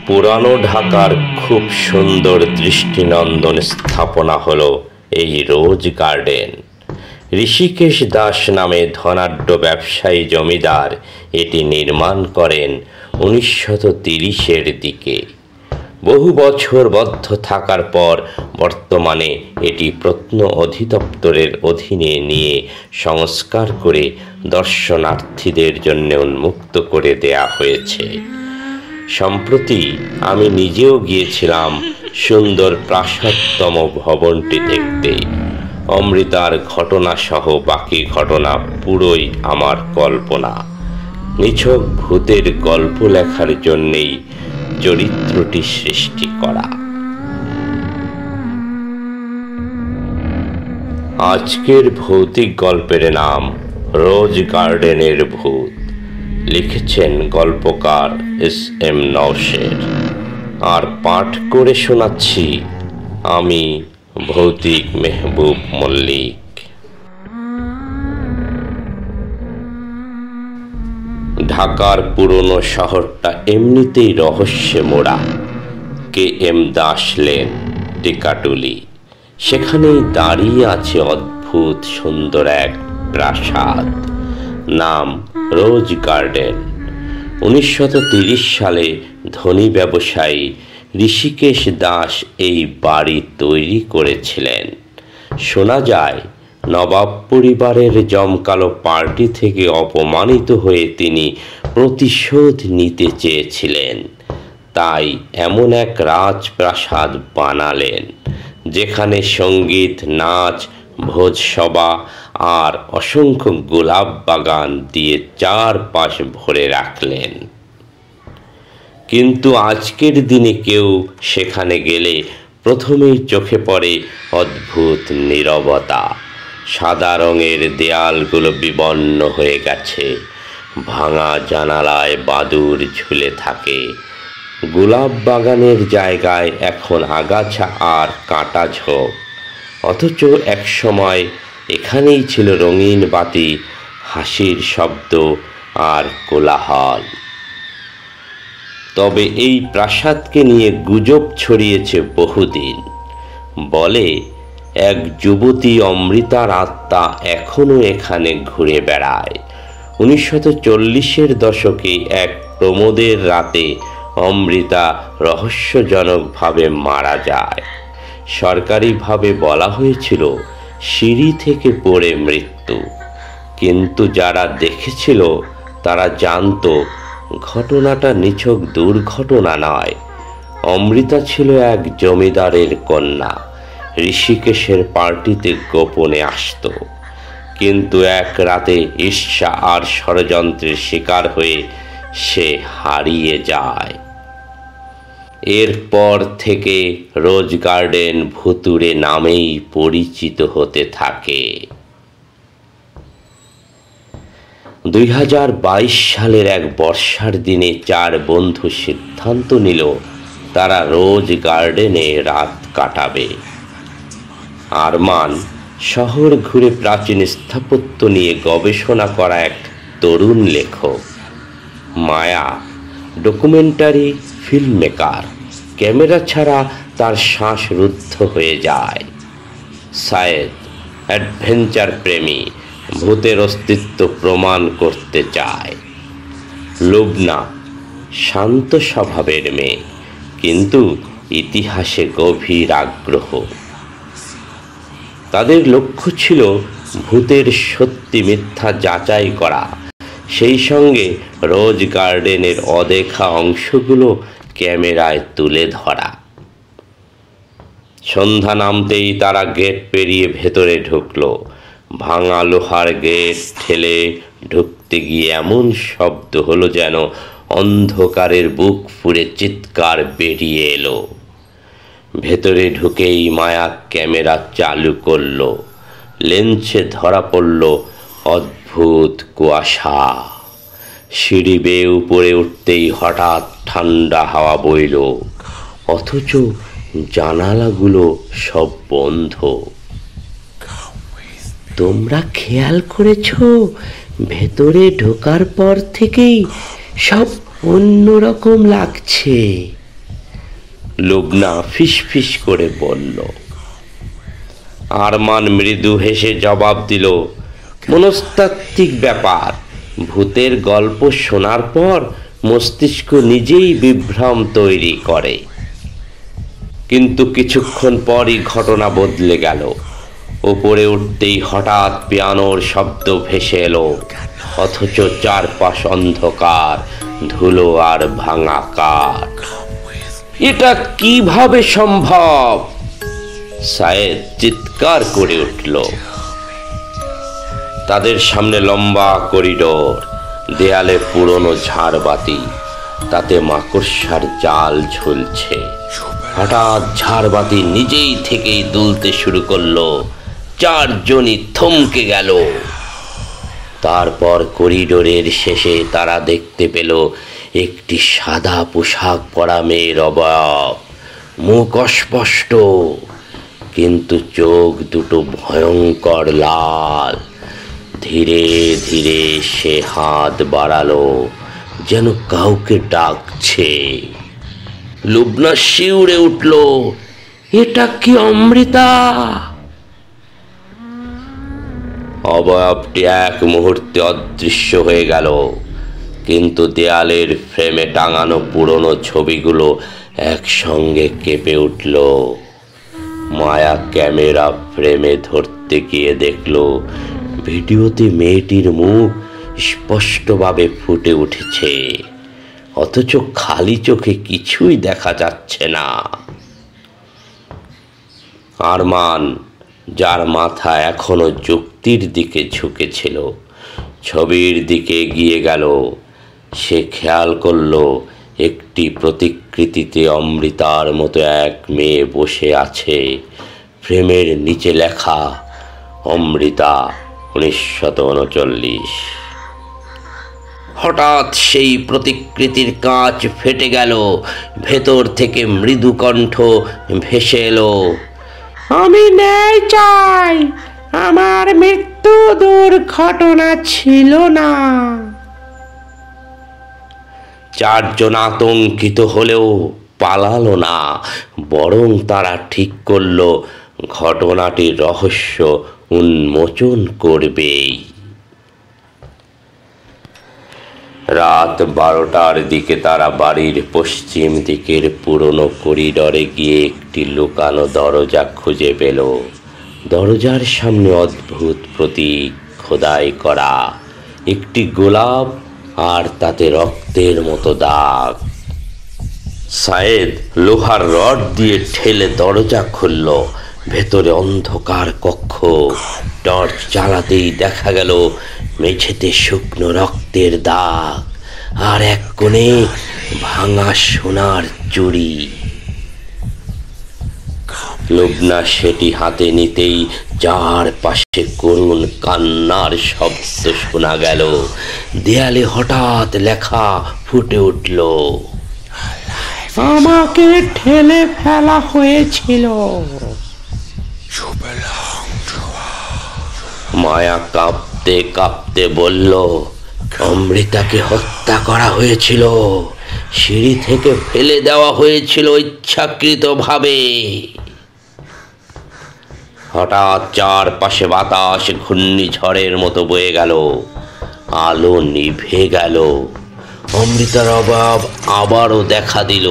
পুরানো ঢাকার খুব সুন্দর দৃষ্টিনন্দন স্থাপনা হলো এই রোজ গার্ডেন। ঋষিকেশ দাস নামে ধনাঢ্য ব্যবসায়ী জমিদার এটি নির্মাণ করেন 1930-এর দিকে। বহু বছর বদ্ধ থাকার পর বর্তমানে এটি প্রত্ন অধিদপ্তরের অধীনে নিয়ে সংস্কার করে দর্শনার্থীদের জন্য উন্মুক্ত করে দেয়া হয়েছে। সম্প্রতি আমি নিজেও গিয়েছিলাম সুন্দর প্রাসাদতম ভবনটি দেখতে। অমৃতার ঘটনা সহ বাকি ঘটনা পুরোই আমার কল্পনা। নিছক ভূতের গল্প লেখার জন্যেই চরিত্রটি সৃষ্টি করা। আজকের ভৌতিক গল্পের নাম রোজ গার্ডেনের ভূত। লিখেছেন গল্পকার SM নওশের, আর পাঠ করে শোনাচ্ছি আমি ভৌতিক মেহবুব মল্লিক। ঢাকার পুরনো শহরটা এমনিতেই রহস্যে মোড়া। KM Das lane, Tikatuli. সেখানেই দাঁড়িয়ে আছে অদ্ভুত সুন্দর এক প্রাসাদ, নাম রোজ গার্ডেন। 1930 সালে ধনী ব্যবসায়ী ঋষিকেশ দাস এই বাড়ি তৈরি করেছিলেন। শোনা যায় নবাব পরিবারের জমকালো পার্টি থেকে অপমানিত হয়ে তিনি প্রতিশোধ নিতে চেয়েছিলেন। তাই এমন এক রাজপ্রাসাদ বানালেন যেখানে সঙ্গীত, নাচ, ভোজসভা আর অসংখ্য গোলাপ বাগান দিয়ে চারপাশ ভরে রাখলেন। কিন্তু আজকের দিনে কেউ সেখানে গেলে প্রথমেই চোখে পড়ে অদ্ভুত নীরবতা। সাদা রঙের দেয়ালগুলো বিবর্ণ হয়ে গেছে, ভাঙা জানালায় বাদুড় ঝুলে থাকে। গোলাপ বাগানের জায়গায় এখন আগাছা আর কাঁটা ঝোপ। অথচ একসময় এখানেই ছিল রঙিন বাতি, হাসির শব্দ আর কোলাহল। তবে এই প্রাসাদকে নিয়ে গুজব ছড়িয়েছে বহুদিন। বলে এক যুবতী অমৃতার আত্মা এখনো এখানে ঘুরে বেড়ায়। 1940-এর দশকে এক প্রমোদের রাতে অমৃতা রহস্যজনকভাবে মারা যায়। সরকারিভাবে বলা হয়েছিল সিঁড়ি থেকে পড়ে মৃত্যু, কিন্তু যারা দেখেছিল তারা জানত ঘটনাটা নিছক দুর্ঘটনা নয়। অমৃতা ছিল এক জমিদারের কন্যা, ঋষিকেশের পার্টিতে গোপনে আসত, কিন্তু এক রাতে ঈর্ষা আর ষড়যন্ত্রের শিকার হয়ে সে হারিয়ে যায়। এরপর থেকে রোজ গার্ডেন ভুতুড়ে নামেই পরিচিত হতে থাকে। 2022 সালের এক বর্ষার দিনে 4 বন্ধু সিদ্ধান্ত নিল তারা রোজ গার্ডেনে রাত কাটাবে। আরমান শহর ঘুরে প্রাচীন স্থাপত্য নিয়ে গবেষণা করা এক তরুণ লেখক। মায়া ডকুমেন্টারি ফিল্ম মেকার, ক্যামেরা ছাড়া তার শ্বাস রুদ্ধ হয়ে যায়। সায়েদ অ্যাডভেঞ্চার প্রেমী, ভূতের অস্তিত্ব প্রমাণ করতে চায়। লুবনা শান্ত স্বভাবের মেয়ে, কিন্তু ইতিহাসে গভীর আগ্রহ। তাদের লক্ষ্য ছিল ভূতের সত্যি মিথ্যা যাচাই করা, সেই সঙ্গে রোজ গার্ডেনের অদেখা অংশগুলো ক্যামেরায় তুলে ধরা। সন্ধ্যা নামতেই তারা গেট পেরিয়ে ভেতরে ঢুকলো। ভাঙা লোহার গেট ঠেলে ঢুকতে গিয়ে এমন শব্দ হলো যেন অন্ধকারের বুক ফুঁড়ে চিৎকার বেরিয়ে এলো। ভেতরে ঢুকেই মায়া ক্যামেরা চালু করলো। লেন্সে ধরা পড়ল অদ্ভুত কুয়াশা। সিঁড়ি বেয়ে উপরে উঠতেই হঠাৎ ঠান্ডা হাওয়া বইল, অথচ জানালাগুলো সব বন্ধ। তোমরা খেয়াল করেছো ভেতরে ঢোকার পর থেকেই সব অন্যরকম লাগছে। লুবনা ফিসফিস করে বলল। আরমান মৃদু হেসে জবাব দিল, মনস্তাত্ত্বিক ব্যাপার। ভূতের গল্প শোনার পর মস্তিষ্ক নিজেই বিভ্রম তৈরি করে। কিন্তু কিছুক্ষণ পরই ঘটনা বদলে গেল। উপরে উঠতেই হঠাৎ পিয়ানোর শব্দ ভেসে এলো, অথচ চারপাশ অন্ধকার, ধুলো আর ভাঙা কাঠ। এটা কিভাবে সম্ভব? সায়েদ চিৎকার করে উঠল। তাদের সামনে লম্বা করিডোর, দেয়ালে পুরনো ঝাড়বাতি, তাতে মাকড়সার জাল ঝুলছে। হঠাৎ ঝাড়বাতি নিজেই থেকেই দুলতে শুরু করলো। চারজনই থমকে গেল। তারপর করিডোরের শেষে তারা দেখতে পেল একটি সাদা পোশাক পরা মেয়ের অবয়ব, মুখ অস্পষ্ট, কিন্তু চোখ দুটো ভয়ঙ্কর লাল। ধীরে ধীরে সে হাত বাড়ালো, যেন কাউকে ডাকছে। লুবনা শিউরে উঠল, এটা কি অমৃতা? অবয়বটি এক মুহূর্তে অদৃশ্য হয়ে গেল, কিন্তু দেয়ালের ফ্রেমে টাঙানো পুরনো ছবিগুলো একসঙ্গে কেঁপে উঠল। মায়া ক্যামেরা ফ্রেমে ধরতে গিয়ে দেখল ভিডিওতে মেয়েটির মুখ স্পষ্টভাবে ফুটে উঠেছে, অথচ খালি চোখে কিছুই দেখা যাচ্ছে না। আরমান, যার মাথা এখনো যুক্তির দিকে ঝুঁকেছিল, ছবির দিকে এগিয়ে গেল। সে খেয়াল করল একটি প্রতিকৃতিতে অমৃতার মতো এক মেয়ে বসে আছে। ফ্রেমের নিচে লেখা, অমৃতা 1939। হঠাৎ সেই প্রতিকৃতির কাঁচ ফেটে গেল। ভেতর থেকে মৃদু কণ্ঠ ভেসে এলো, আমি ন্যায় চাই, আমার মৃত্যু দুর্ঘটনা ছিল না। চারজন আতঙ্কিত হলেও পালালো না, বরং তারা ঠিক করলো ঘটনাটির রহস্য উন্মোচন করবেই। রাত 12টার দিকে তারা বাড়ির পশ্চিম দিকের পুরনো করিডরে গিয়ে একটি লুকানো দরজা খুঁজে পেল। দরজার সামনে অদ্ভুত প্রতীক খোদাই করা, একটি গোলাপ আর তাতে রক্তের মতো দাগ। সায়েদ লোহার রড দিয়ে ঠেলে দরজা খুলল। ভেতরে অন্ধকার কক্ষ। টর্চ জ্বালাতেই দেখা গেল মেঝেতে শুকনো রক্তের দাগ, আর এক কোণে ভাঙা সোনার চুড়ি। লুবনা সেটি হাতে নিতেই চারপাশে করুণ কান্নার শব্দ শোনা গেল। দেয়ালে হঠাৎ লেখা ফুটে উঠল, আমাকে ঠেলে ফেলা হয়েছিল। মায়া কাঁপতে কাঁপতে বলল, অমৃতাকে হত্যা করা হয়েছিল, সিঁড়ি থেকে ফেলে দেওয়া হয়েছিল ইচ্ছাকৃতভাবে। হঠাৎ চারপাশে বাতাস ঘূর্ণিঝড়ের মতো বয়ে গেল, আলো নিভে গেল। অমৃতার অভাব আবারও দেখা দিল,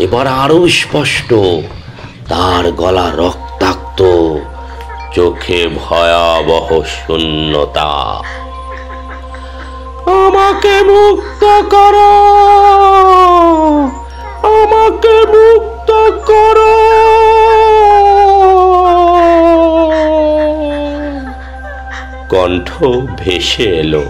এবার আরো স্পষ্ট। তার গলা রক্তাক্ত, চোখে ভয়াবহ শূন্যতা। আমাকে মুক্ত করো, আমাকে মুক্ত করো। কণ্ঠ ভেসে এলো।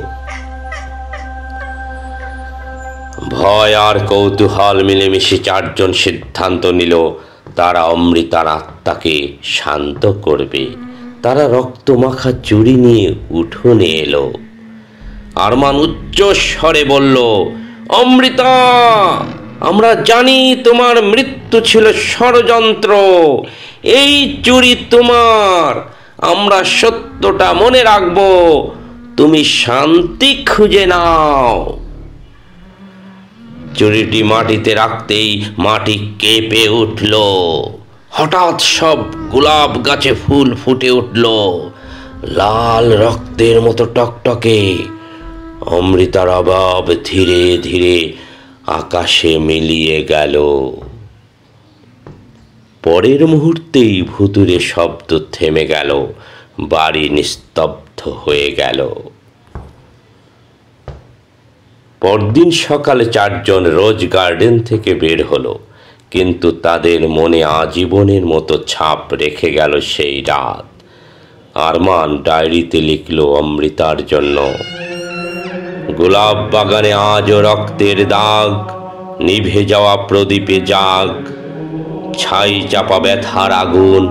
ভয় আর কৌতূহল মিলেমিশে চারজন সিদ্ধান্ত নিল তারা অমৃতার আত্মাকে শান্ত করবে। তারা রক্তমাখা চুড়ি নিয়ে উঠোনে এলো। আরমান উচ্চ স্বরে বলল, অমৃতা, আমরা জানি তোমার মৃত্যু ছিল ষড়যন্ত্র। এই চুড়ি তোমার, আমরা সত্যটা মনে রাখব। তুমি শান্তি খুঁজে নাও। চুরিটি মাটিতে রাখতেই মাটি কেঁপে উঠল। হঠাৎ সব গোলাপ গাছে ফুল ফুটে উঠল, লাল রক্তের মতো টকটকে। অমৃতার অভাব ধীরে ধীরে আকাশে মিলিয়ে গেল। পরের মুহূর্তেই ভুতুড়ে শব্দ থেমে গেল, বাড়ি নিস্তব্ধ হয়ে গেল। পরদিন সকালে 4 জন রোজ গার্ডেন থেকে বের হলো, কিন্তু তাদের মনে আজীবনের মতো ছাপ রেখে গেল সেই রাত। আরমান ডায়েরিতে লিখল অমৃতার জন্য, গোলাপ বাগানে আজও রক্তের দাগ, নিভে যাওয়া প্রদীপে জাগ, ছাই চাপা ব্যথার আগুন,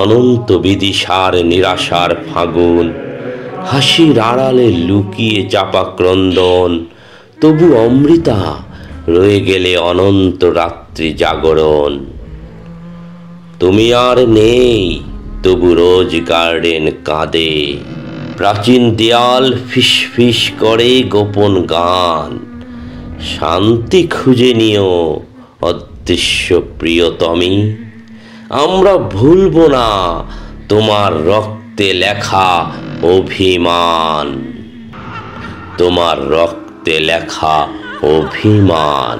অনন্ত বিদিশার নিরাশার ফাগুন, হাসির আড়ালে লুকিয়ে চাপা ক্রন্দন, তবু অমৃতা রয়ে গেলে অনন্ত রাত্রি জাগরণ। তুমি আর নেই, তবু রোজ গার্ডেন কাঁদে, প্রাচীন দেয়াল ফিস ফিস করে গোপন গান। শান্তি খুঁজে নিও অদৃশ্য প্রিয়তমী, আমরা ভুলব না তোমার রক্তে লেখা অভিমান, তোমার রক্তে লেখা অভিমান।